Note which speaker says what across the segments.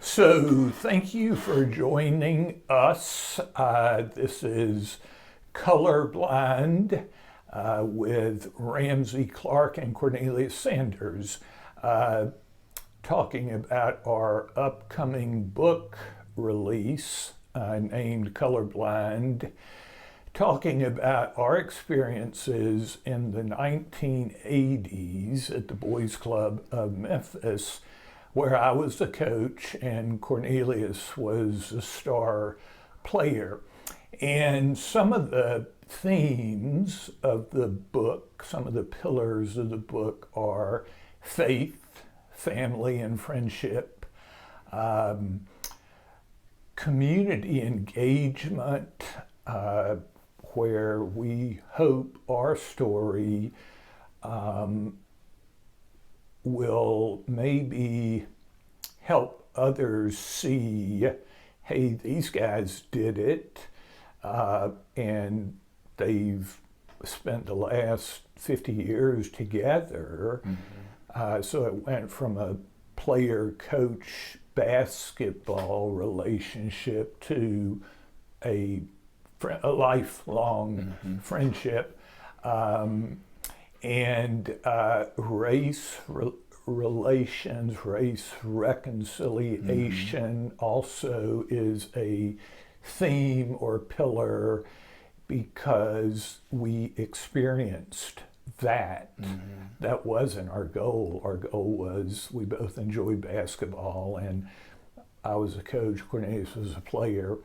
Speaker 1: So, thank you for joining us. This is Colorblind with Ramsey Clark and Cornelius Sanders, talking about our upcoming book release named Colorblind, talking about our experiences in the 1980s at the Boys Club of Memphis, where I was the coach and Cornelius was a star player. And some of the themes of the book, some of the pillars of the book are faith, family and friendship, community engagement, where we hope our story will maybe help others see, hey, these guys did it, and they've spent the last 50 years together. So it went from a player-coach basketball relationship to a lifelong friendship. And race relations, race reconciliation also is a theme or pillar because we experienced that. That wasn't our goal. Our goal was we both enjoyed basketball, and I was a coach, Cornelius was a player.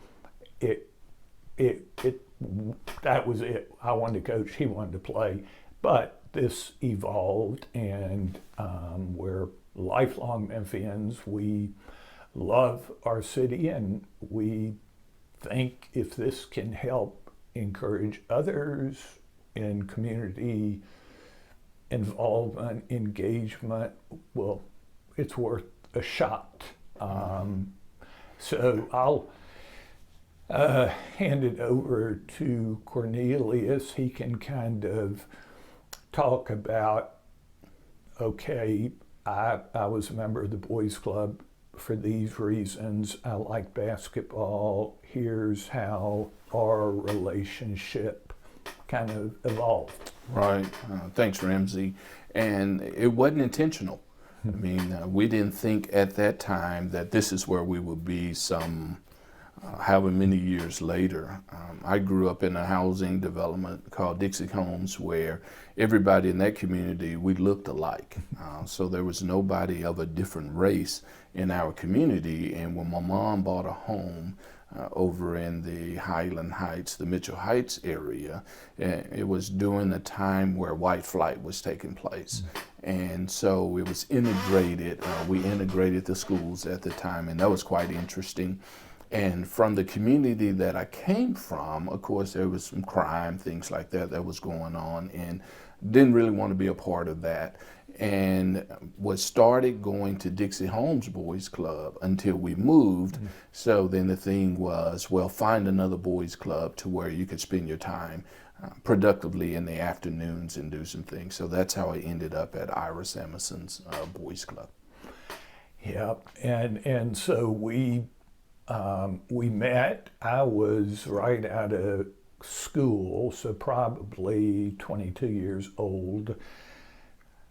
Speaker 1: That was it. I wanted to coach, he wanted to play. But this evolved, and we're lifelong Memphians. We love our city, and we think if this can help encourage others in community involvement, engagement, well, it's worth a shot. So I'll hand it over to Cornelius. He can kind of talk about, okay, I was a member of the Boys Club for these reasons. I like basketball. Here's how our relationship kind of evolved.
Speaker 2: Right. Thanks, Ramsey. And it wasn't intentional. I mean, we didn't think at that time that this is where we would be however many years later. I grew up in a housing development called Dixie Homes, where everybody in that community, we looked alike. So there was nobody of a different race in our community. And when my mom bought a home over in the Highland Heights, the Mitchell Heights area, it was during the time where white flight was taking place. And so it was integrated. We integrated the schools at the time, and that was quite interesting. And from the community that I came from, of course, there was some crime, things like that was going on, and didn't really want to be a part of that. And was started going to Dixie Homes Boys Club until we moved. So then the thing was, well, find another boys club to where you could spend your time productively in the afternoons and do some things. So that's how I ended up at Iris Emerson's Boys Club.
Speaker 1: Yeah, and so we met. I was right out of school, so probably 22 years old.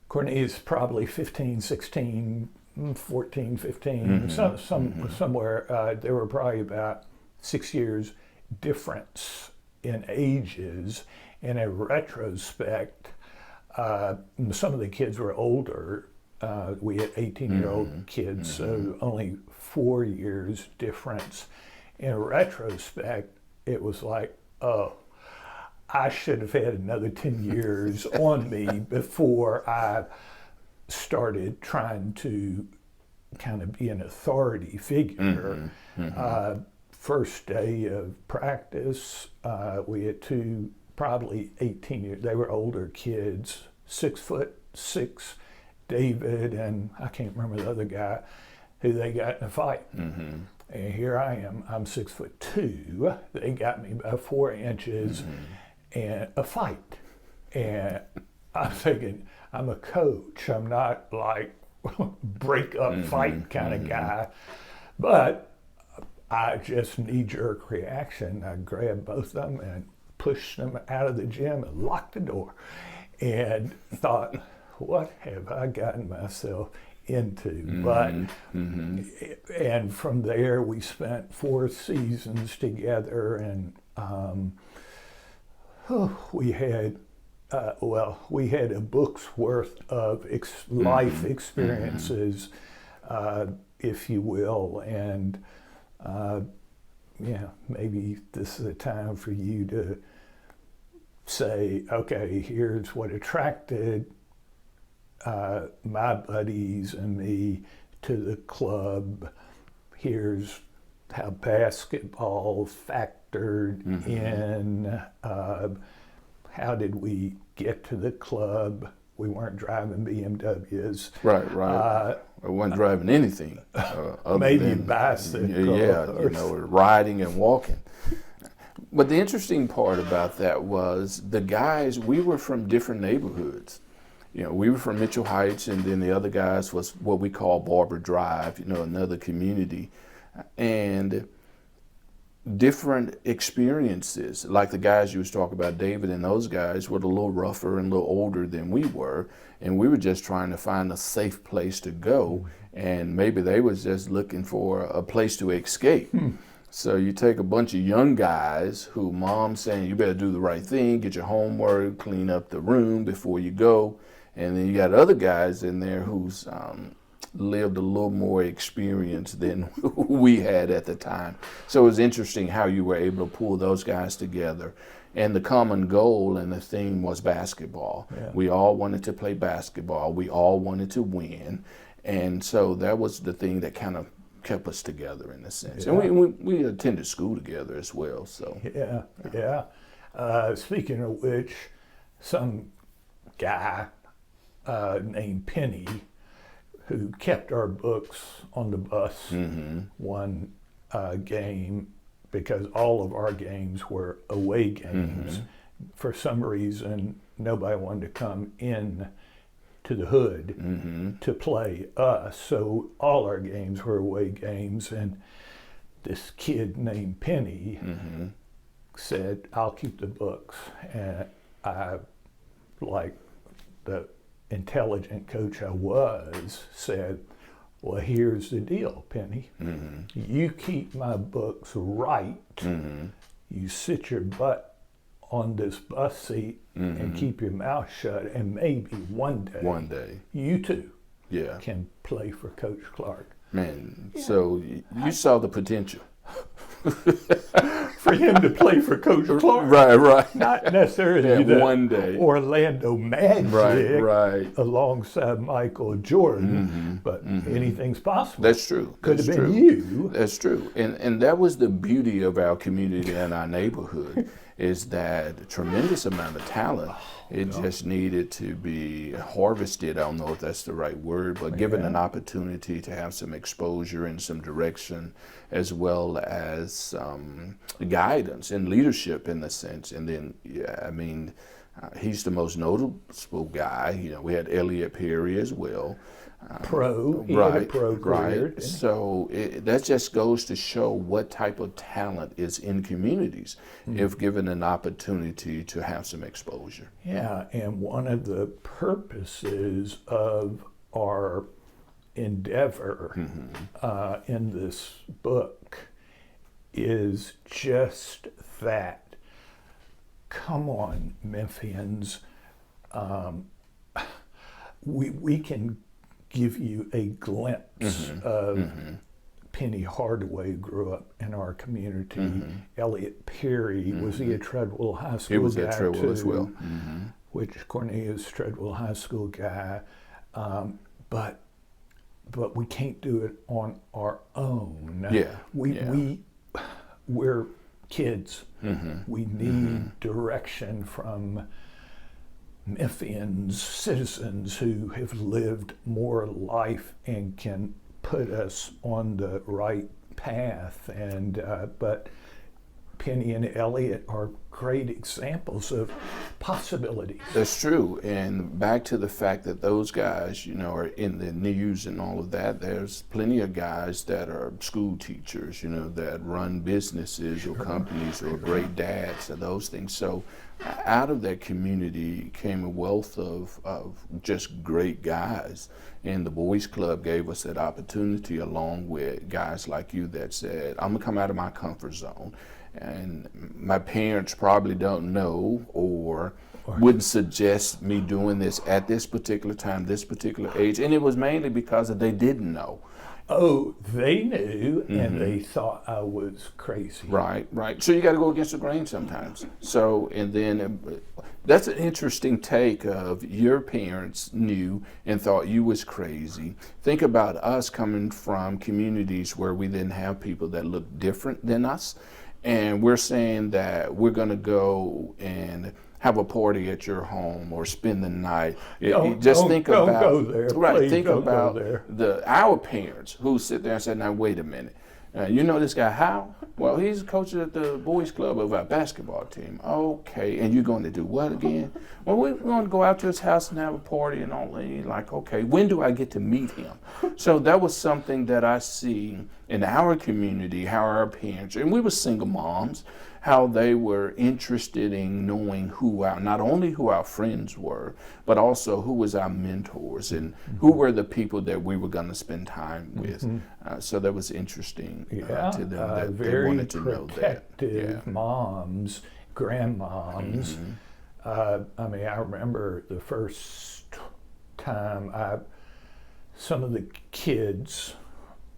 Speaker 1: Cornelius probably 15, 16, 14, 15, somewhere. There were probably about 6 years difference in ages. And in retrospect, some of the kids were older. We had 18-year-old kids, so only 4 years difference. In retrospect, it was like, oh, I should have had another 10 years on me before I started trying to kind of be an authority figure. First day of practice, we had two, probably 18 years, they were older kids, 6'6", David, and I can't remember the other guy, who they got in a fight. And here I am, I'm 6'2". They got me about 4 inches and a fight. And I'm thinking, I'm a coach. I'm not like break up fight kind of guy. But I just knee-jerk reaction. I grabbed both of them and pushed them out of the gym and locked the door, and thought, what have I gotten myself into? But and from there we spent 4 seasons together, and we had we had a book's worth of life experiences, if you will, and maybe this is a time for you to say, okay, here's what attracted my buddies and me to the club. Here's how basketball factored in. How did we get to the club? We weren't driving BMWs.
Speaker 2: Right. I wasn't driving anything.
Speaker 1: Maybe bicycle.
Speaker 2: Yeah, riding and walking. But the interesting part about that was the guys, we were from different neighborhoods. We were from Mitchell Heights, and then the other guys was what we call Barber Drive, another community. And different experiences, like the guys you was talking about, David and those guys were a little rougher and a little older than we were, and we were just trying to find a safe place to go, and maybe they was just looking for a place to escape. So you take a bunch of young guys who mom's saying you better do the right thing, get your homework, clean up the room before you go, and then you got other guys in there who's lived a little more experience than we had at the time. So it was interesting how you were able to pull those guys together. And the common goal and the theme was basketball. Yeah. We all wanted to play basketball. We all wanted to win. And so that was the thing that kind of kept us together in a sense. Yeah. And we attended school together as well. So
Speaker 1: yeah. Speaking of which, some guy named Penny, who kept our books on the bus one game, because all of our games were away games. For some reason, nobody wanted to come in to the hood to play us, so all our games were away games. And this kid named Penny said, I'll keep the books. And I, like the intelligent coach I was, said, well, here's the deal, Penny. You keep my books right. You sit your butt on this bus seat and keep your mouth shut, and maybe one day you too can play for Coach Clark.
Speaker 2: Man, so you saw the potential.
Speaker 1: For him to play for Coach Clark.
Speaker 2: Right.
Speaker 1: Not necessarily
Speaker 2: one day
Speaker 1: Orlando Magic
Speaker 2: right.
Speaker 1: alongside Michael Jordan, but anything's possible.
Speaker 2: That's true.
Speaker 1: Could have been you.
Speaker 2: That's true. And that was the beauty of our community and our neighborhood, is that a tremendous amount of talent. It just needed to be harvested. I don't know if that's the right word, but given an opportunity to have some exposure and some direction, as well as guidance and leadership in a sense. And then, he's the most noticeable guy. We had Elliot Perry as well.
Speaker 1: Pro career.
Speaker 2: Right. So that just goes to show what type of talent is in communities if given an opportunity to have some exposure.
Speaker 1: Yeah, and one of the purposes of our endeavor in this book is just that. Come on, Memphians. We can give you a glimpse of Penny Hardaway grew up in our community. Elliot Perry, was he a Treadwell High School guy?
Speaker 2: He was at Treadwell as well.
Speaker 1: Which Cornelius Treadwell High School guy. But we can't do it on our own. We're kids. We need direction from Memphians, citizens who have lived more life and can put us on the right path. And but Penny and Elliot are great examples of possibilities.
Speaker 2: That's true. And back to the fact that those guys, are in the news and all of that, there's plenty of guys that are school teachers, that run businesses or companies or great dads and those things. So out of that community came a wealth of just great guys. And the Boys Club gave us that opportunity, along with guys like you that said, I'm going to come out of my comfort zone. And my parents probably don't know or wouldn't suggest me doing this at this particular time, this particular age. And it was mainly because they didn't know.
Speaker 1: Oh, they knew, and they thought I was crazy.
Speaker 2: Right. So you got to go against the grain sometimes. So, and then that's an interesting take of your parents knew and thought you was crazy. Think about us coming from communities where we didn't have people that looked different than us. And we're saying that we're going to go and have a party at your home or spend the night.
Speaker 1: Don't go there.
Speaker 2: Right.
Speaker 1: Please
Speaker 2: Think
Speaker 1: don't
Speaker 2: about
Speaker 1: go there.
Speaker 2: Our parents who sit there and say, now wait a minute. You know this guy how? Well, he's coach at the Boys Club of our basketball team. Okay, and you're going to do what again? Well, we're going to go out to his house and have a party and all. And you're like, okay, when do I get to meet him? So that was something that I see in our community, how our parents, and we were single moms, how they were interested in knowing not only who our friends were, but also who was our mentors and who were the people that we were going to spend time with. So that was interesting to them that they wanted to know that.
Speaker 1: Very protective moms, grandmoms. I remember the first time some of the kids,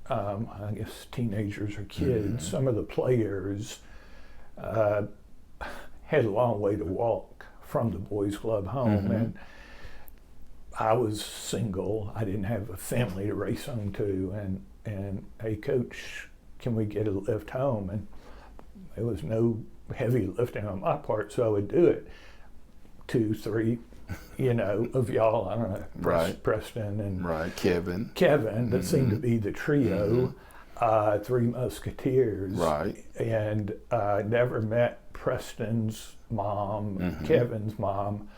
Speaker 1: I guess teenagers or kids, some of the players had a long way to walk from the Boys Club home, and I was single. I didn't have a family to race home to, and hey, coach, can we get a lift home? And there was no heavy lifting on my part, so I would do it. 2, 3, of y'all, I don't know, Preston and Kevin, that seemed to be the trio. 3 Musketeers.
Speaker 2: Right.
Speaker 1: And I never met Preston's mom, Kevin's mom,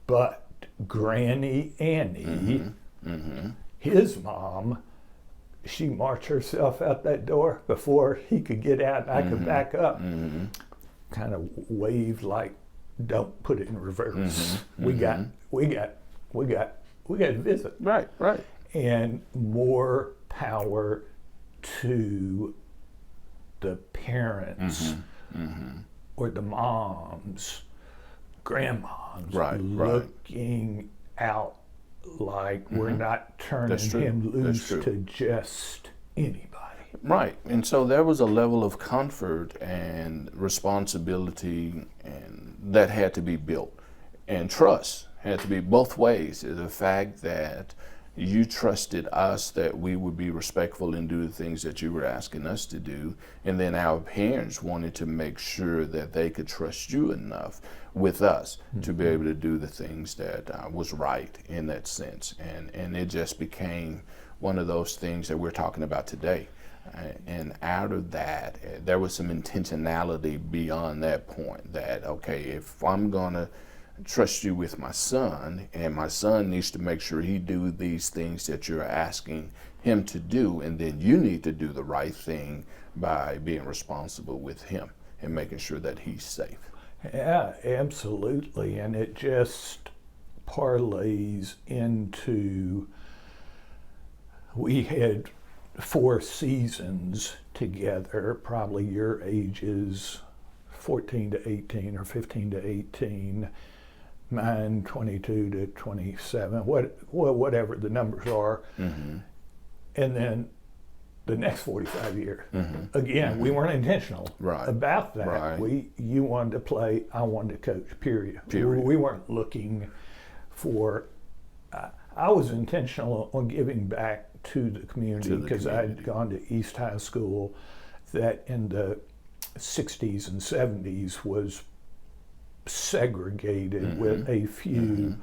Speaker 1: but Granny Annie, his mom, she marched herself out that door before he could get out and I could back up. Kind of waved like, don't put it in reverse. We got to visit.
Speaker 2: Right.
Speaker 1: And more power to the parents or the moms, grandmoms, looking out like we're not turning him loose to just anybody.
Speaker 2: Right, and so there was a level of comfort and responsibility and that had to be built, and trust had to be both ways. The fact that you trusted us that we would be respectful and do the things that you were asking us to do. And then our parents wanted to make sure that they could trust you enough with us to be able to do the things that was right in that sense. And it just became one of those things that we're talking about today. And out of that, there was some intentionality beyond that point that, okay, if I'm going to trust you with my son, and my son needs to make sure he do these things that you're asking him to do, and then you need to do the right thing by being responsible with him and making sure that he's safe.
Speaker 1: Yeah, absolutely. And it just parlays into, we had 4 seasons together, probably your ages 14 to 18 or 15 to 18, mine 22 to 27, whatever the numbers are. And then the next 45 years, again, we weren't intentional about that. You wanted to play, I wanted to coach, period. We weren't looking for, I was intentional on giving back to the community because I had gone to East High School that in the 60s and 70s was segregated with a few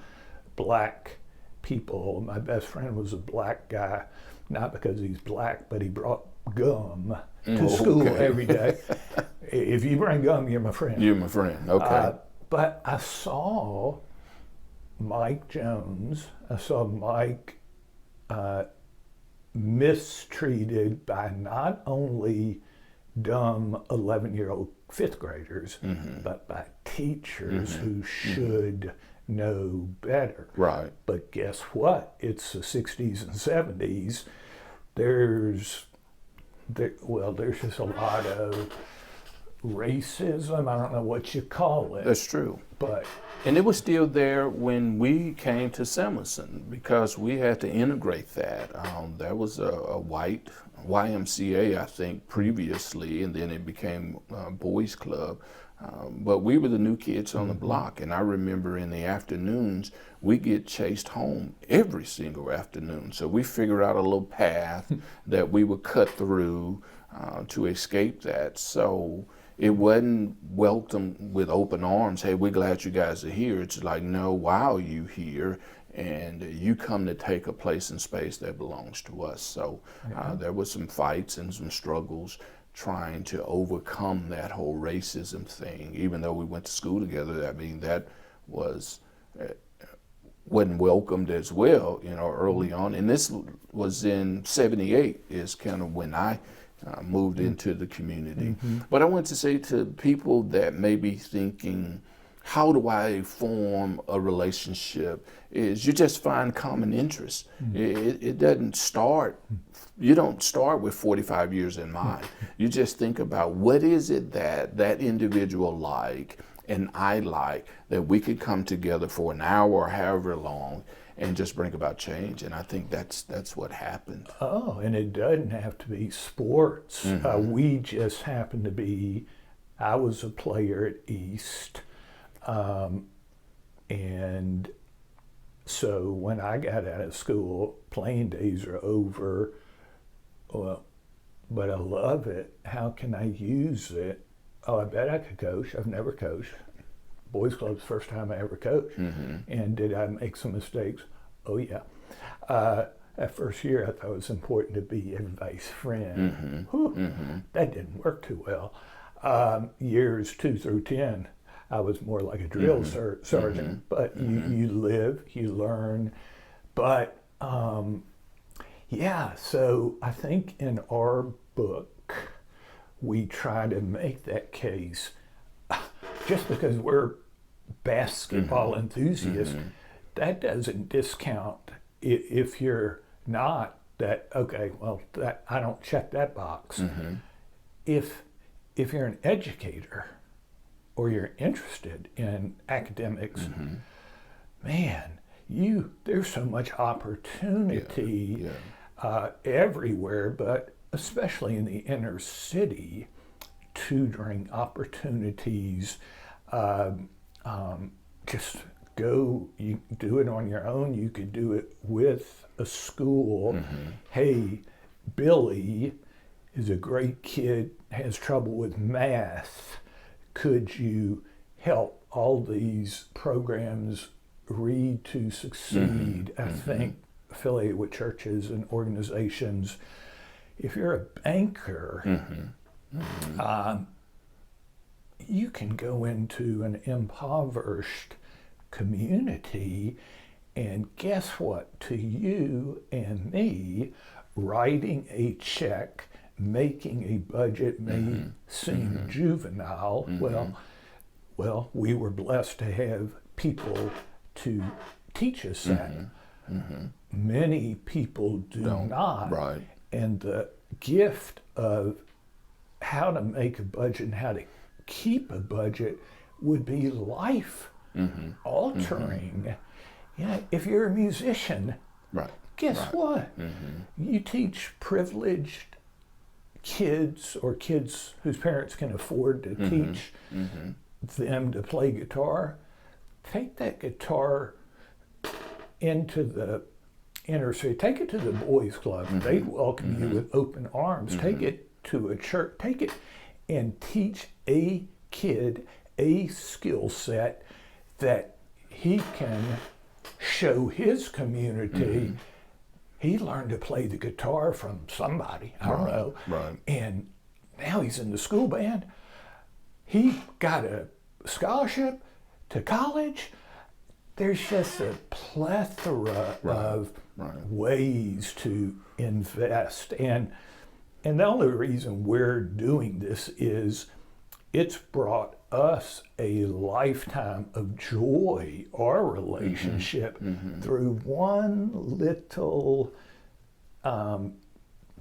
Speaker 1: black people. My best friend was a black guy not because he's black, but he brought gum to
Speaker 2: Oh,
Speaker 1: school
Speaker 2: okay.
Speaker 1: every day. If you bring gum, you're my friend.
Speaker 2: You're my friend. Okay.
Speaker 1: But I saw Mike Jones. I saw Mike mistreated by not only dumb 11-year-old fifth graders, but by teachers who should know better.
Speaker 2: Right.
Speaker 1: But guess what? It's the 60s and 70s. There's just a lot of racism. I don't know what you call it.
Speaker 2: That's true.
Speaker 1: But
Speaker 2: And it was still there when we came to Samuelson because we had to integrate that. There was a white YMCA, I think, previously, and then it became Boys Club. But we were the new kids on the block, and I remember in the afternoons, we get chased home every single afternoon. So we figured out a little path that we would cut through to escape that. So it wasn't welcomed with open arms. Hey, we're glad you guys are here. It's like, no, why are you here? And you come to take a place and space that belongs to us. So there was some fights and some struggles trying to overcome that whole racism thing. Even though we went to school together, I mean, that wasn't welcomed as well, early on. And this was in '78 is kind of when I moved into the community. But I want to say to people that may be thinking, how do I form a relationship? Is you just find common interests. It doesn't start, you don't start with 45 years in mind. You just think about what is it that individual like and I like that we could come together for an hour or however long and just bring about change. And I think that's what happened.
Speaker 1: Oh, and it doesn't have to be sports. We just happened to be, I was a player at East. And so when I got out of school, playing days are over. Well, but I love it. How can I use it? Oh, I bet I could coach. I've never coached. Boys Club's the first time I ever coached. And did I make some mistakes? Oh, yeah. That first year, I thought it was important to be everybody's friend. That didn't work too well. Years 2 through 10, I was more like a drill sergeant. But you live, you learn. But yeah, so I think in our book, we try to make that case. Just because we're basketball enthusiasts, that doesn't discount if you're not that, okay, well, that I don't check that box. If you're an educator or you're interested in academics, man, there's so much opportunity everywhere, but especially in the inner city, tutoring opportunities. Just go, you do it on your own. You could do it with a school. Hey, Billy is a great kid, has trouble with math. Could you help all these programs read to succeed? I think affiliated with churches and organizations. If you're a banker, you can go into an impoverished community, and guess what? To you and me, writing a check, making a budget may seem juvenile. Well, we were blessed to have people to teach us that. Many people do not.
Speaker 2: Right.
Speaker 1: And the gift of how to make a budget and how to keep a budget would be life altering. Yeah, if you're a musician, guess what? You teach privileged kids or kids whose parents can afford to teach them to play guitar. Take that guitar into the inner city. Take it to the Boys Club. They welcome you with open arms. Take it to a church. Take it and teach a kid a skill set that he can show his community. he learned to play the guitar from somebody, I don't know.
Speaker 2: Right.
Speaker 1: And now he's in the school band. He got a scholarship to college. There's just a plethora of ways to invest. And the only reason we're doing this is it's brought us a lifetime of joy, our relationship, through one little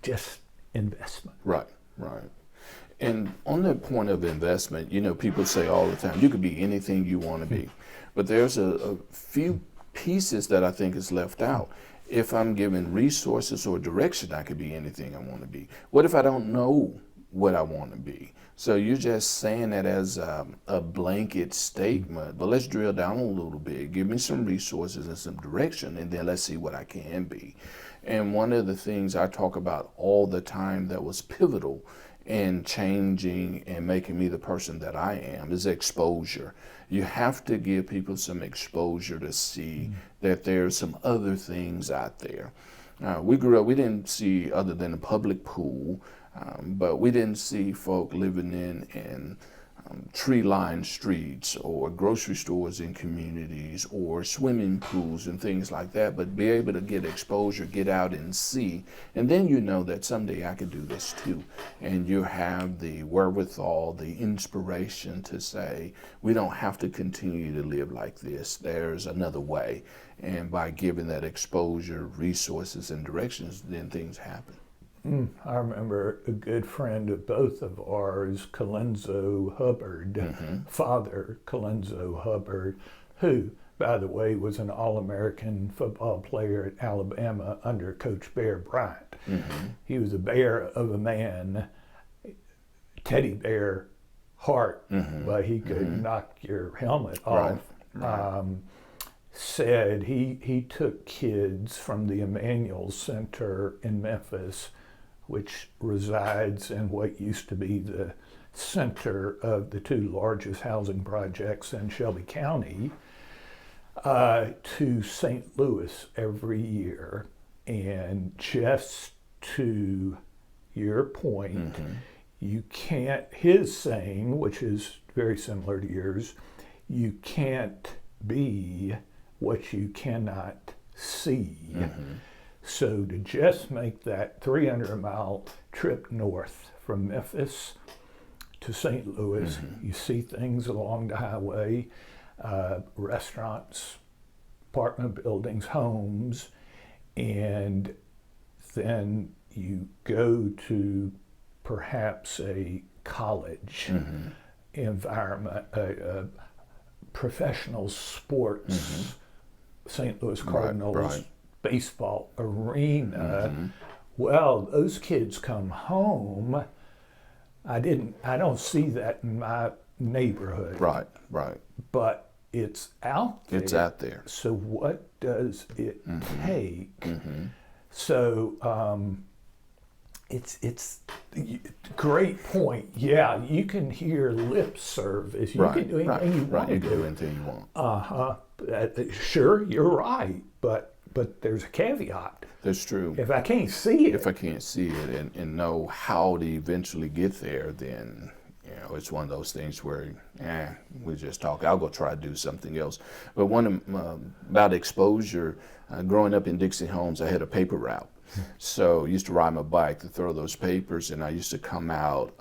Speaker 1: just investment.
Speaker 2: Right. And on the point of investment, you know, people say all the time, you could be anything you want to be. But there's a few pieces that I think is left out. If I'm given resources or direction, I could be anything I want to be. What if I don't know what I want to be? So you're just saying that as a blanket statement, but let's drill down a little bit. Give me some resources and some direction, and then let's see what I can be. And one of the things I talk about all the time that was pivotal in changing and making me the person that I am is exposure. You have to give people some exposure to see that there's some other things out there. We grew up, we didn't see other than a public pool, but we didn't see folk living in tree-lined streets or grocery stores in communities or swimming pools and things like that, but be able to get exposure, get out and see, and then you know that someday I could do this too. And you have the wherewithal, the inspiration to say, we don't have to continue to live like this. There's another way. And by giving that exposure, resources, and directions, then things happen.
Speaker 1: I remember a good friend of both of ours, Colenso Hubbard, Father Colenso Hubbard, who, by the way, was an All-American football player at Alabama under Coach Bear Bryant. He was a bear of a man, teddy bear heart, but he could knock your helmet off. Said he took kids from the Emmanuel Center in Memphis, which resides in what used to be the center of the two largest housing projects in Shelby County, to St. Louis every year. And just to your point, you can't, his saying, which is very similar to yours, you can't be what you cannot see. So to just make that 300-mile trip north from Memphis to St. Louis, you see things along the highway, restaurants, apartment buildings, homes, and then you go to perhaps a college environment, professional sports, St. Louis Cardinals, baseball arena. Well, those kids come home. I don't see that in my neighborhood. Right. But it's out there.
Speaker 2: It's out there.
Speaker 1: So what does it take? So it's great point. Yeah, you can hear lip service. You can do anything you want.
Speaker 2: You can do anything you want.
Speaker 1: Sure, you're right, but there's a caveat.
Speaker 2: That's true.
Speaker 1: If I can't see it.
Speaker 2: If I can't see it and know how to eventually get there, then it's one of those things where we just talk. I'll go try to do something else. But one about exposure, growing up in Dixie Homes, I had a paper route. So I used to ride my bike to throw those papers, and I used to come out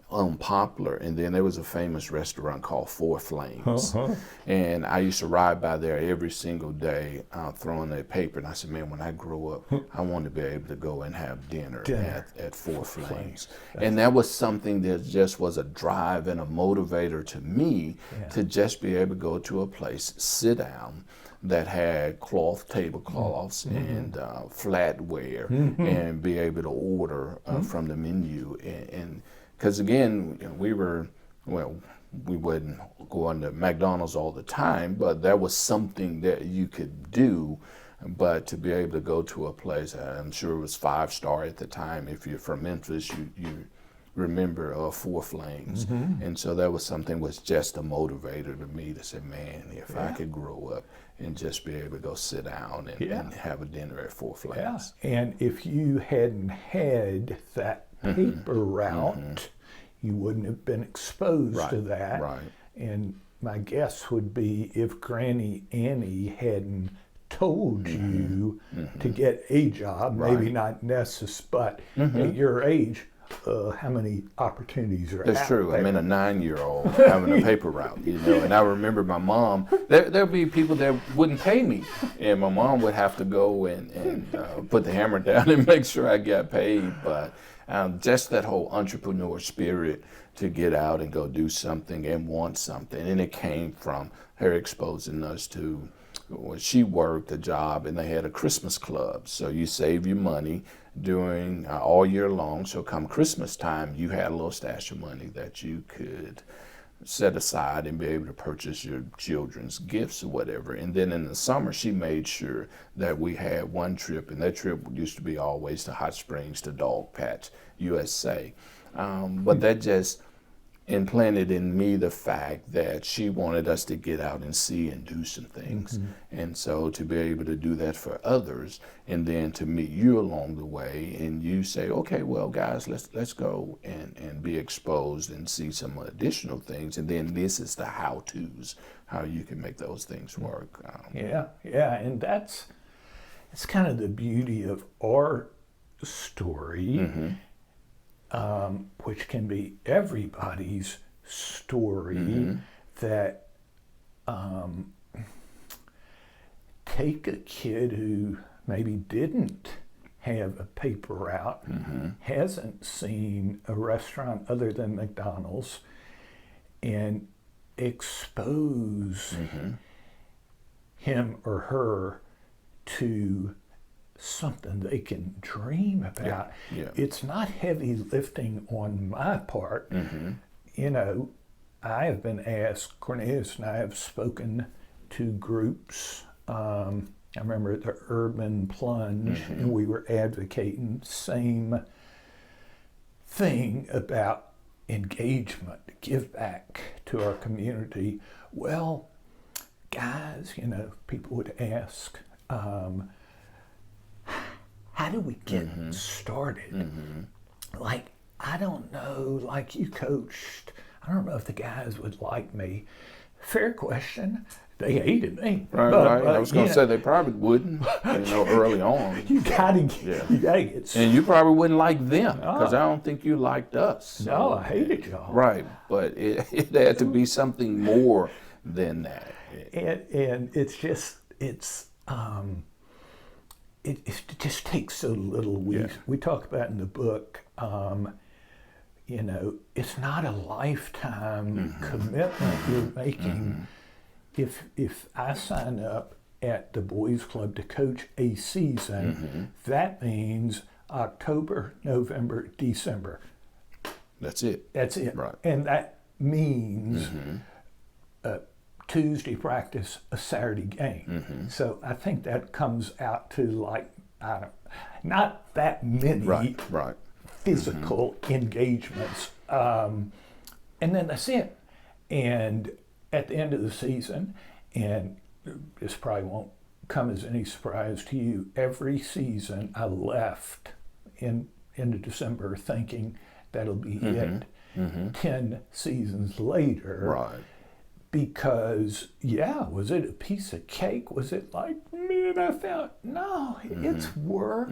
Speaker 2: on Poplar, and then there was a famous restaurant called Four Flames. And I used to ride by there every single day throwing that paper, and I said, man, when I grow up, I want to be able to go and have dinner. At Four Flames. And that was something that just was a drive and a motivator to me to just be able to go to a place, sit down, that had cloth tablecloths and flatware, and be able to order from the menu. And because again, we wouldn't go into McDonald's all the time, but that was something that you could do. But to be able to go to a place, I'm sure it was 5-star at the time. If you're from Memphis, you remember Four Flames. And so that was something was just a motivator to me to say, man, if I could grow up and just be able to go sit down and have a dinner at Four Flames.
Speaker 1: Yeah. And if you hadn't had that paper route, you wouldn't have been exposed to that.
Speaker 2: Right.
Speaker 1: And my guess would be if Granny Annie hadn't told you to get a job, maybe not necessary, but at your age, how many opportunities are
Speaker 2: That's
Speaker 1: out
Speaker 2: true.
Speaker 1: there?
Speaker 2: I mean, a 9-year-old having a paper route, you know. And I remember my mom. There'd be people that wouldn't pay me, and my mom would have to go and put the hammer down and make sure I got paid. But just that whole entrepreneur spirit to get out and go do something and want something, and it came from her exposing us to. When she worked a job and they had a Christmas club, so you save your money during all year long. So come Christmas time, you had a little stash of money that you could set aside and be able to purchase your children's gifts or whatever. And then in the summer, she made sure that we had one trip, and that trip used to be always to Hot Springs to Dog Patch, USA. But that just implanted in me the fact that she wanted us to get out and see and do some things. And so to be able to do that for others, and then to meet you along the way, and you say, okay, well, guys, let's go and be exposed and see some additional things. And then this is the how-tos, how you can make those things work.
Speaker 1: And that's kind of the beauty of our story. Which can be everybody's story, that take a kid who maybe didn't have a paper route, hasn't seen a restaurant other than McDonald's, and expose him or her to something they can dream about. It's not heavy lifting on my part. You know, I have been asked, Cornelius and I have spoken to groups. I remember at the Urban Plunge, and we were advocating same thing about engagement, give back to our community. Well, guys, you know, people would ask, how do we get started? Like, I don't know, like you coached, I don't know if the guys would like me. Fair question. They hated me.
Speaker 2: Right. I was going to say they probably wouldn't, early on.
Speaker 1: You gotta get
Speaker 2: and you probably wouldn't like them, because I don't think you liked us. So.
Speaker 1: No, I hated y'all.
Speaker 2: Right, but it had to be something more than that.
Speaker 1: And it's just, it just takes so little. We talk about in the book, it's not a lifetime commitment you're making. If I sign up at the boys club to coach a season, that means October, November, December.
Speaker 2: That's it. Right.
Speaker 1: And that means Tuesday practice, a Saturday game. So I think that comes out to like, not that many physical engagements. And then that's it. And at the end of the season, and this probably won't come as any surprise to you, every season I left into December thinking that'll be it. 10 seasons later.
Speaker 2: Right.
Speaker 1: Because, was it a piece of cake? Was it like, man, I found, no, it's work.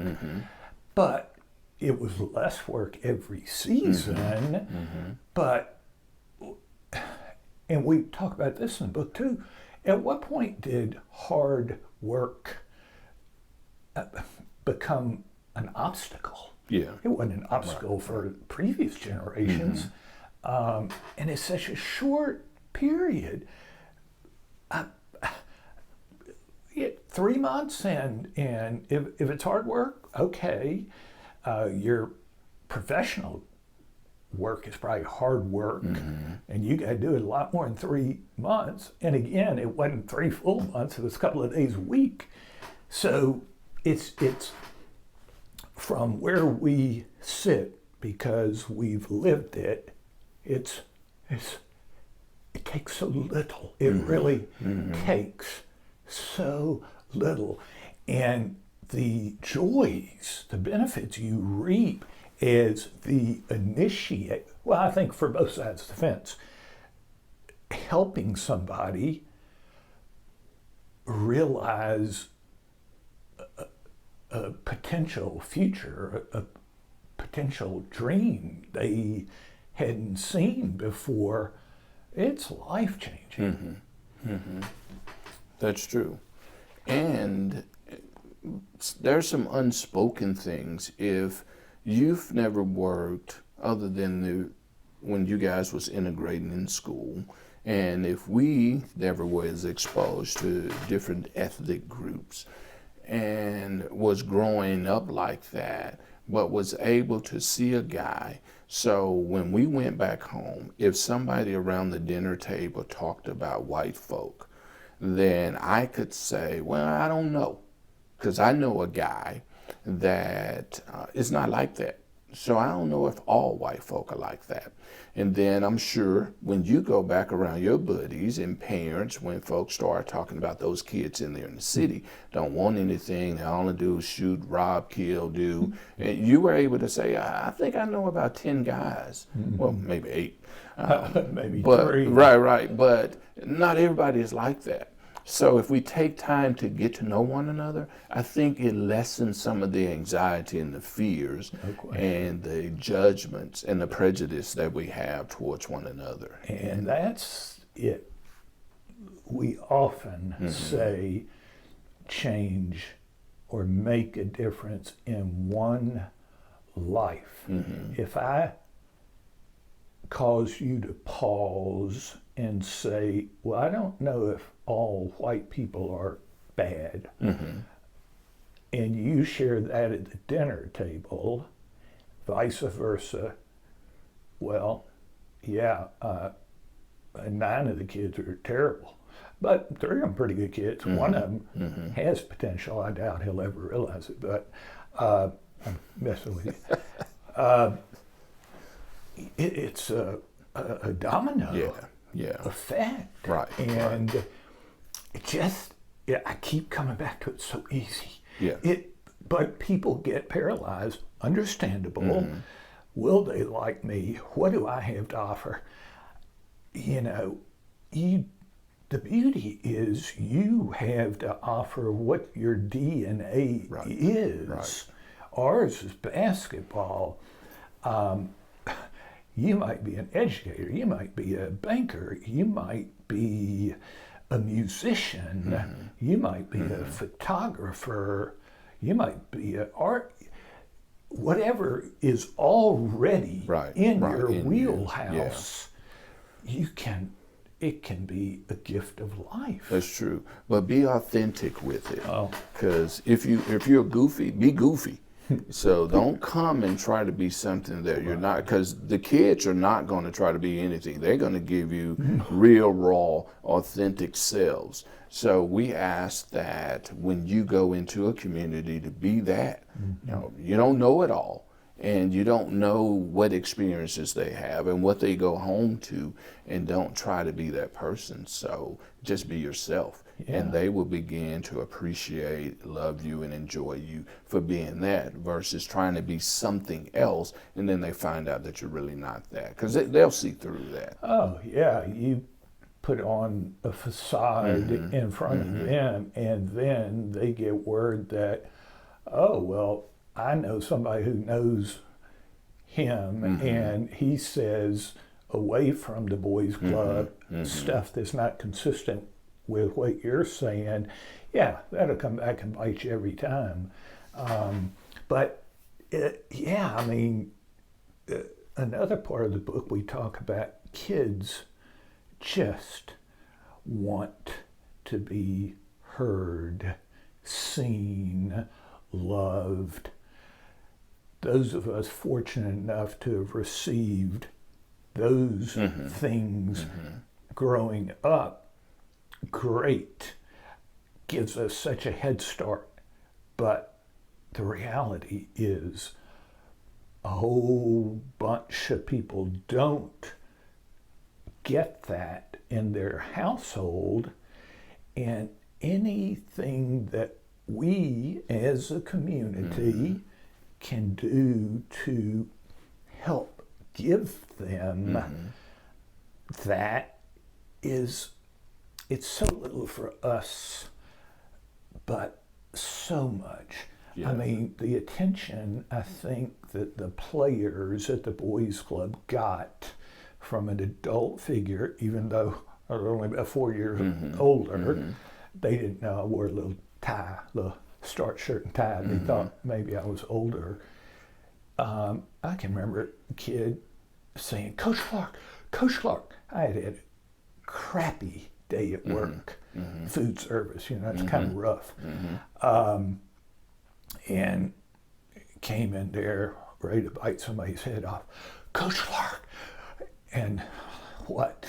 Speaker 1: But it was less work every season. But, and we talk about this in the book too, at what point did hard work become an obstacle? It wasn't an obstacle for previous generations. And it's such a short period. 3 months, and if it's hard work, okay. Your professional work is probably hard work, and you got to do it a lot more in 3 months. And again, it wasn't 3 full months; it was a couple of days a week. So it's from where we sit because we've lived it. It takes so little. It really takes so little. And the joys, the benefits you reap as the initiate, well, I think for both sides of the fence, helping somebody realize a potential future, a potential dream they hadn't seen before, it's life-changing.
Speaker 2: That's true. And there's some unspoken things. If you've never worked other than when you guys was integrating in school, and if we never was exposed to different ethnic groups and was growing up like that, but was able to see a guy. So when we went back home, if somebody around the dinner table talked about white folk, then I could say, well, I don't know, because I know a guy that is not like that. So I don't know if all white folk are like that. And then I'm sure when you go back around your buddies and parents, when folks start talking about those kids in there in the city, don't want anything, all they do is shoot, rob, kill, do. And you were able to say, I think I know about 10 guys. Well, maybe 8.
Speaker 1: Maybe
Speaker 2: but
Speaker 1: 3.
Speaker 2: Right. But not everybody is like that. So if we take time to get to know one another, I think it lessens some of the anxiety and the fears and the judgments and the prejudice that we have towards one another.
Speaker 1: And that's it. We often say change or make a difference in one life. If I cause you to pause and say, well, I don't know if all white people are bad, and you share that at the dinner table, vice versa, well, yeah, 9 of the kids are terrible, but 3 of them pretty good kids. One of them has potential. I doubt he'll ever realize it, but I'm messing with you. It's a domino effect.
Speaker 2: Right.
Speaker 1: And it just, I keep coming back to it, so easy.
Speaker 2: Yeah.
Speaker 1: But people get paralyzed, understandable. Will they like me? What do I have to offer? You know, the beauty is you have to offer what your DNA is.
Speaker 2: Right.
Speaker 1: Ours is basketball. You might be an educator, you might be a banker, you might be a musician, you might be a photographer, you might be an art, whatever is already in your wheelhouse, it can be a gift of life.
Speaker 2: That's true. But be authentic with it. Because if you're goofy, be goofy. So don't come and try to be something that you're not, because the kids are not going to try to be anything. They're going to give you real, raw, authentic selves. So we ask that when you go into a community to be that. You don't know it all, and you don't know what experiences they have and what they go home to, and don't try to be that person. So just be yourself. And they will begin to appreciate, love you, and enjoy you for being that, versus trying to be something else, and then they find out that you're really not that, because they'll see through that.
Speaker 1: Oh, yeah. You put on a facade in front of them, and then they get word that, oh, well, I know somebody who knows him, and he says, away from the boys' club, stuff that's not consistent with what you're saying, yeah, that'll come back and bite you every time. Another part of the book we talk about, kids just want to be heard, seen, loved. Those of us fortunate enough to have received those things growing up, great, gives us such a head start. But the reality is a whole bunch of people don't get that in their household, and anything that we as a community can do to help give them that is, it's so little for us, but so much.
Speaker 2: Yeah.
Speaker 1: I mean, the attention I think that the players at the boys club got from an adult figure, even though I was only about 4 years older, they didn't know I wore a little tie, little starch shirt and tie. They thought maybe I was older. I can remember a kid saying, Coach Clark, I had a crappy day at work, food service, it's kind of rough. And came in there ready to bite somebody's head off. Coach Clark, and what?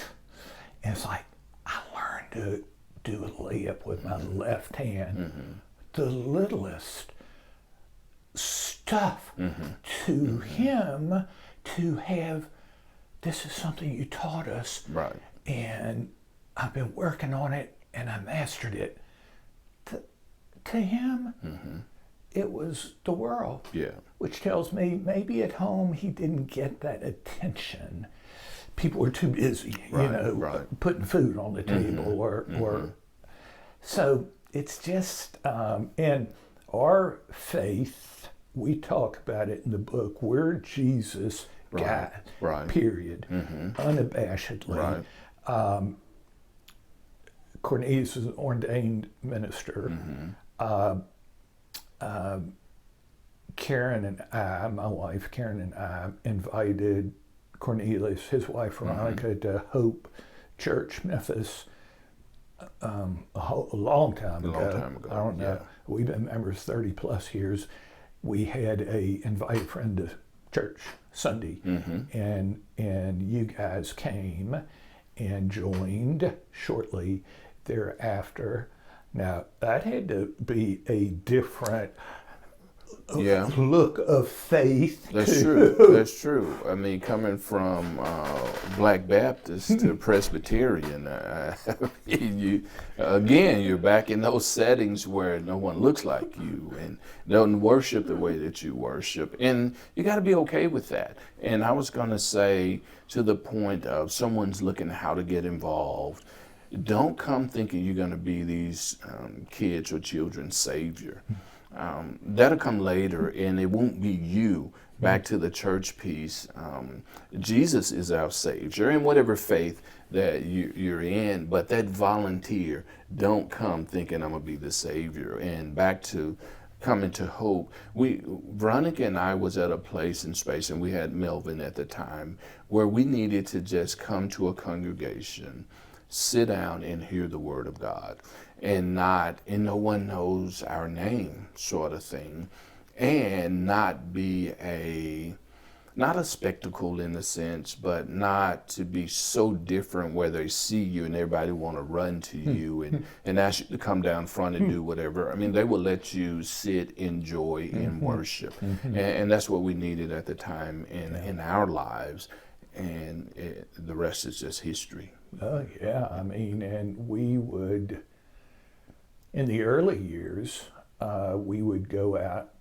Speaker 1: And it's like, I learned to do a layup with my left hand. The littlest stuff to him to have, this is something you taught us.
Speaker 2: Right.
Speaker 1: And I've been working on it and I mastered it. To him, it was the world.
Speaker 2: Yeah.
Speaker 1: Which tells me maybe at home he didn't get that attention. People were too busy, putting food on the table or so it's just, and our faith, we talk about it in the book, we're Jesus guy, period, unabashedly. Cornelius is an ordained minister. Karen and I, my wife Karen and I, invited Cornelius, his wife Veronica, to Hope Church, Memphis, a long time ago. I don't know.
Speaker 2: Yeah.
Speaker 1: We've been members 30 plus years. We had a invited friend to church Sunday, and you guys came and joined shortly thereafter. Now that had to be a different look of faith.
Speaker 2: That's true. That's true. I mean, coming from Black Baptist to Presbyterian, you're back in those settings where no one looks like you and don't worship the way that you worship, and you got to be okay with that. And I was going to say, to the point of someone's looking at how to get involved, don't come thinking you're going to be these kids or children's savior. That'll come later, and it won't be you. Back to the church piece, Jesus is our Savior in whatever faith that you're in, but that volunteer, don't come thinking I'm going to be the Savior. And back to coming to Hope, Veronica and I was at a place in space, and we had Melvin at the time, where we needed to just come to a congregation, sit down and hear the Word of God. And no one knows our name, sort of thing, and not be not a spectacle in a sense, but not to be so different where they see you and everybody want to run to you and ask you to come down front and do whatever. I mean, they will let you sit, enjoy, and worship, and that's what we needed at the time in our lives, and the rest is just history.
Speaker 1: Oh yeah, I mean, and we would. In the early years, we would go out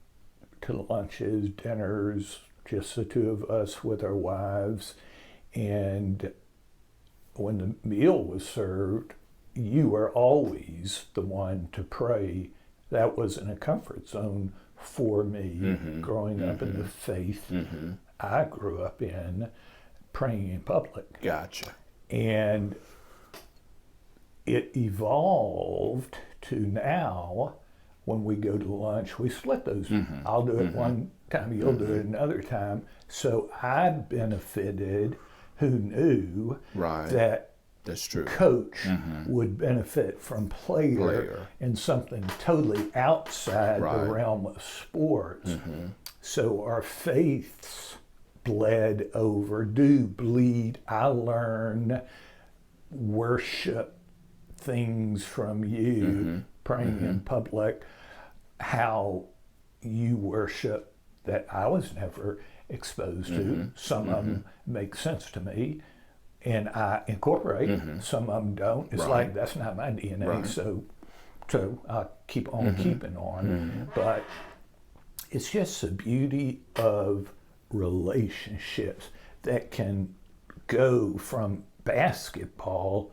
Speaker 1: to lunches, dinners, just the two of us with our wives. And when the meal was served, you were always the one to pray. That wasn't a comfort zone for me growing up in the faith I grew up in, praying in public.
Speaker 2: Gotcha.
Speaker 1: And it evolved to now, when we go to lunch, we split those. I'll do it one time, you'll do it another time. So I benefited, who knew that
Speaker 2: that's true.
Speaker 1: Coach would benefit from player in something totally outside the realm of sports. So our faiths bled over, do bleed. I learn worship things from you, praying in public, how you worship, that I was never exposed to. Some of them make sense to me, and I incorporate. Some of them don't. It's like that's not my DNA, so I keep on keeping on. But it's just the beauty of relationships that can go from basketball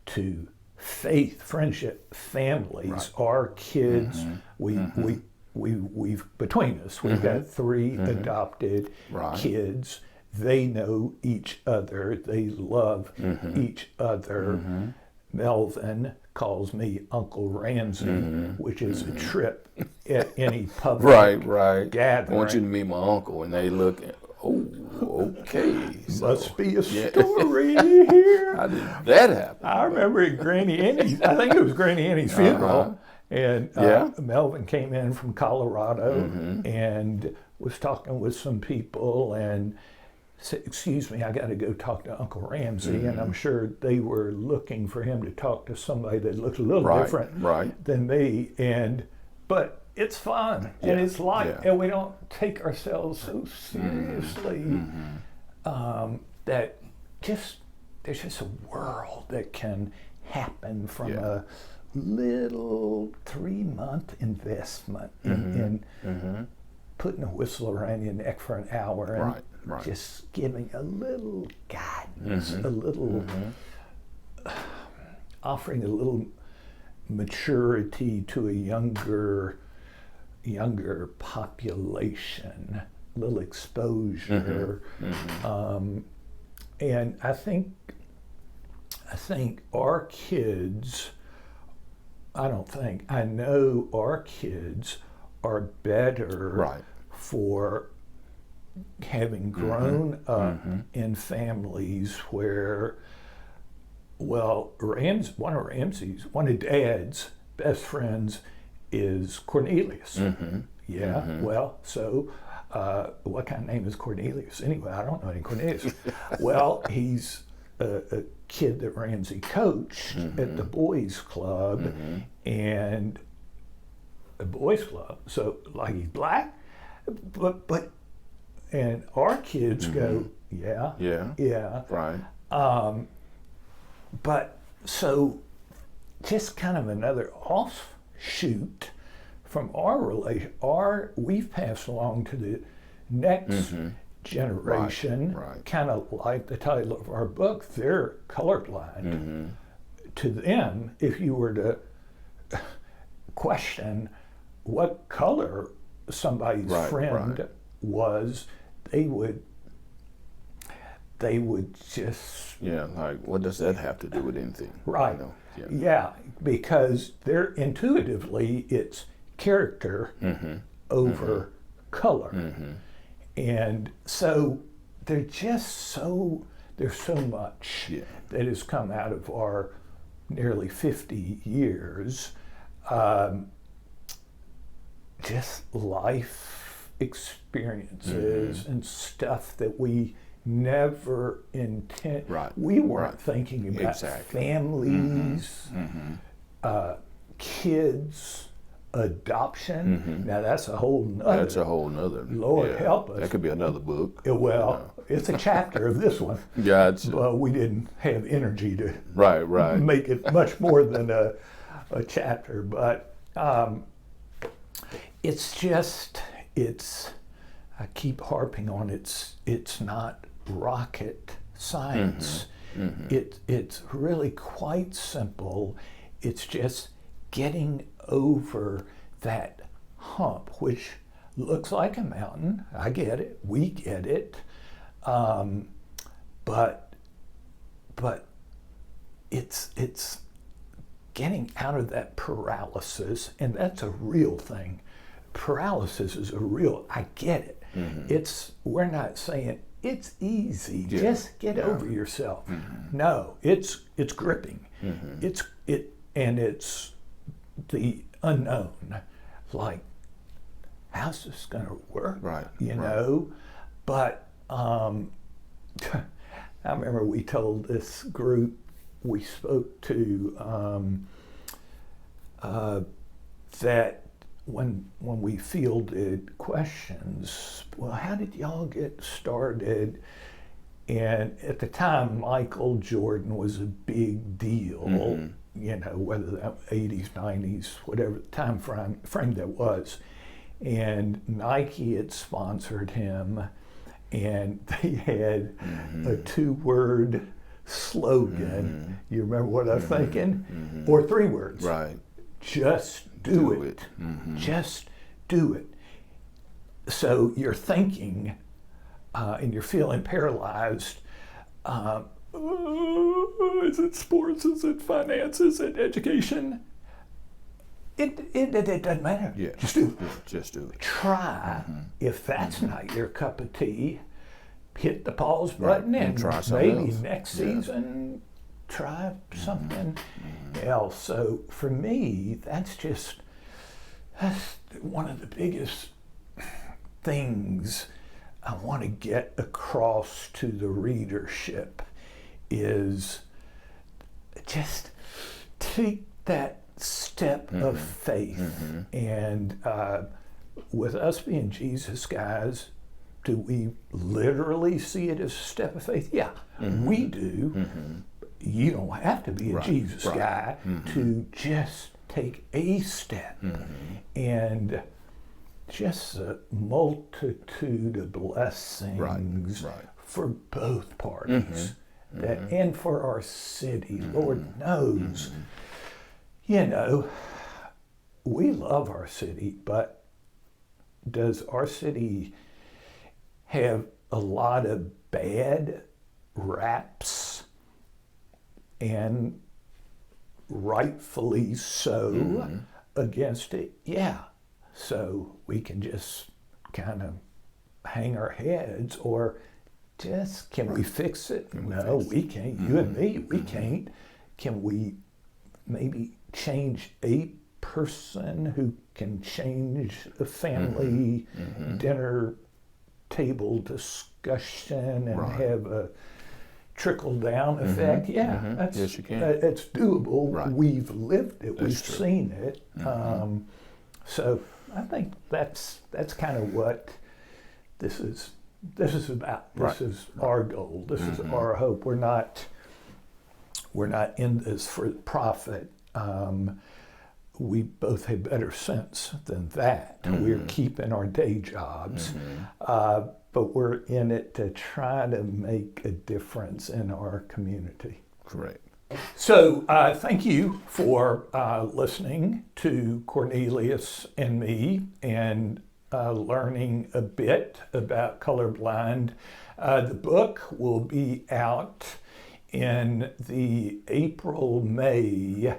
Speaker 1: to faith, friendship, families, our kids. We've between us, we've got 3 adopted kids. They know each other. They love each other. Melvin calls me Uncle Ramsey, which is a trip at any public gathering.
Speaker 2: I want you to meet my uncle, and they look. Oh, okay. So,
Speaker 1: must be a story here.
Speaker 2: How did that happen?
Speaker 1: I remember at Granny Annie's. I think it was Granny Annie's funeral. And Melvin came in from Colorado and was talking with some people and said, excuse me, I got to go talk to Uncle Ramsey. And I'm sure they were looking for him to talk to somebody that looked a little different than me. But it's fun and it's light and we don't take ourselves so seriously that there's just a world that can happen from a little 3-month investment in putting a whistle around your neck for an hour and just giving a little guidance, a little offering a little maturity to a younger population, a little exposure. And I think our kids, I know our kids are better for having grown up in families where, well, one of Dad's best friends is Cornelius. Well, so what kind of name is Cornelius? Anyway, I don't know any Cornelius. Well, he's a kid that Ramsey coached at the boys club, and the boys club, so like he's black, but and our kids go, but so just kind of another offshoot from our relation, we've passed along to the next generation, kind of like the title of our book, they're colorblind. To them, if you were to question what color somebody's friend was, they would just
Speaker 2: like, what does that have to do with anything?
Speaker 1: Because they're intuitively it's character over color. And so there's so much that has come out of our nearly 50 years, just life experiences and stuff that we never intend. We weren't thinking about families, kids, adoption. Now that's a whole nother. Lord help us.
Speaker 2: That could be another book.
Speaker 1: Well, it's a chapter of this one. Well, we didn't have energy to make it much more than a chapter, but I keep harping on it's not rocket science. It's really quite simple. It's just getting over that hump, which looks like a mountain. I get it. We get it. But it's getting out of that paralysis, and that's a real thing. Paralysis is a real. I get it. We're not saying it's easy. Just get over yourself. No, it's gripping. It's the unknown. Like, how's this going to work? You know? But I remember we told this group we spoke to that when we fielded questions, well, how did y'all get started? And at the time, Michael Jordan was a big deal, you know, whether that 80s, 90s, whatever time frame that was. And Nike had sponsored him, and they had a 2-word slogan. You remember what I was thinking? Or 3 words.
Speaker 2: Right.
Speaker 1: Just do it. Just do it. So you're thinking and you're feeling paralyzed. Is it sports? Is it finance? Is it education? It doesn't matter.
Speaker 2: Yeah.
Speaker 1: Just do it.
Speaker 2: Yeah, just do it.
Speaker 1: Try. If that's not your cup of tea, hit the pause button
Speaker 2: And
Speaker 1: and
Speaker 2: try something
Speaker 1: maybe
Speaker 2: else.
Speaker 1: next season try something else. So for me, that's one of the biggest things I want to get across to the readership is just take that step of faith. And with us being Jesus guys, do we literally see it as a step of faith? Yeah, we do. You don't have to be a Jesus guy to just take a step. And just a multitude of blessings for both parties. And for our city, Lord knows. You know, we love our city, but does our city have a lot of bad raps? And rightfully so against it? Yeah. So we can just kind of hang our heads, or just, can we fix it? No, we can't. You and me, we can't. Can we maybe change a person who can change a family dinner table discussion and have a trickle-down effect? Yeah, that's,
Speaker 2: yes, you can.
Speaker 1: It's doable. We've lived it. We've
Speaker 2: true.
Speaker 1: seen it. So I think that's kind of what this is about. This is our goal. This is our hope. We're not in this for profit. We both have better sense than that. We're keeping our day jobs, but we're in it to try to make a difference in our community.
Speaker 2: Correct.
Speaker 1: So thank you for listening to Cornelius and me and learning a bit about colorblind. The book will be out in the April-May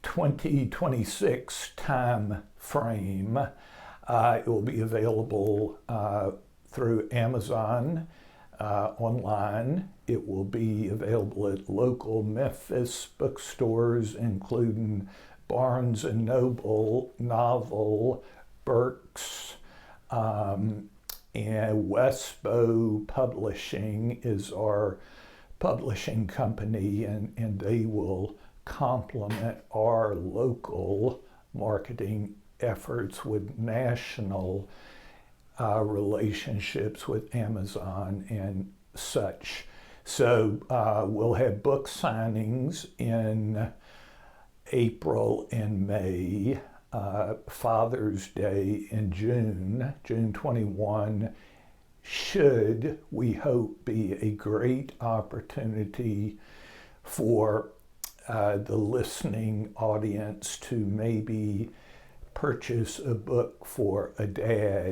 Speaker 1: 2026 time frame. It will be available through Amazon online. It will be available at local Memphis bookstores, including Barnes and Noble, Novel, Burke's, and Westbow Publishing is our publishing company, and they will complement our local marketing efforts with national relationships with Amazon and such. So we'll have book signings in April and May, Father's Day in June. June 21 should, we hope, be a great opportunity for the listening audience to maybe purchase a book for a dad